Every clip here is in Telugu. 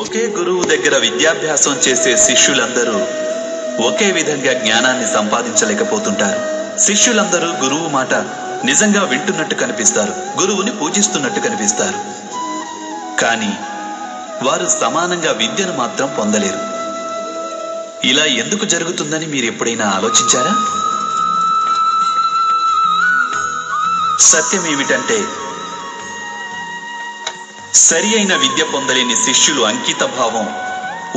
ఒకే గురువు దగ్గర విద్యాభ్యాసం చేసే శిష్యులందరూ ఒకే విధంగా జ్ఞానాన్ని సంపాదించలేకపోతుంటారు. శిష్యులందరూ గురువు మాట నిజంగా వింటున్నట్టు కనిపిస్తారు, గురువుని పూజిస్తున్నట్టు కనిపిస్తారు. కానీ వారు సమానంగా విద్యను మాత్రం పొందలేరు. ఇలా ఎందుకు జరుగుతుందని మీరు ఎప్పుడైనా ఆలోచించారా? సత్యం ఏమిటంటే, సరి అయిన విద్య పొందలేని శిష్యులు అంకిత భావం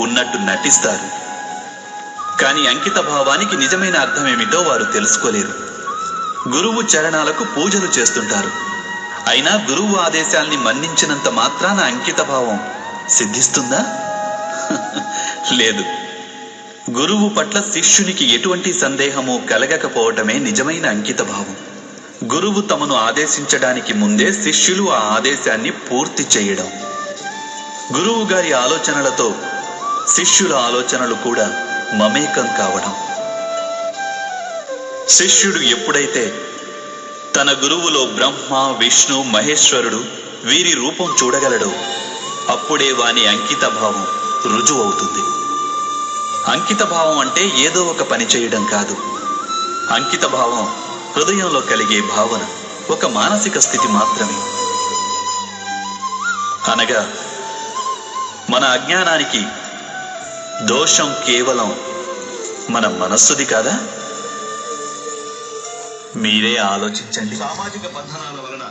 ఉన్నట్టు నటిస్తారు. కానీ అంకిత భావానికి నిజమైన అర్థం ఏమిటో వారు తెలుసుకోలేరు. గురువు చరణాలకు పూజలు చేస్తుంటారు. అయినా గురువు ఆదేశాల్ని మన్నించినంత మాత్రాన అంకిత భావం సిద్ధిస్తుందా? లేదు. గురువు పట్ల శిష్యునికి ఎటువంటి సందేహము కలగకపోవటమే నిజమైన అంకిత భావం. గురువు తమను ఆదేశించడానికి ముందే శిష్యులు ఆ ఆదేశాన్ని పూర్తి చేయడం. గురువు గారి ఆలోచనలతో శిష్యుల ఆలోచనలు కూడా మమేకం కావడం. శిష్యుడు ఎప్పుడైతే తన గురువులో బ్రహ్మ, విష్ణు, మహేశ్వరుడు వీరి రూపం చూడగలడో అప్పుడే వాని అంకిత భావం రుజువవుతుంది. అంకిత భావం అంటే ఏదో ఒక పని చేయడం కాదు. అంకిత భావం హృదయంలో కలిగే భావన, ఒక మానసిక స్థితి మాత్రమే. అనగా మన అజ్ఞానానికి దోషం కేవలం మన మనస్సుది కాదా? మీరే ఆలోచించండి. సామాజిక బంధనాల వలన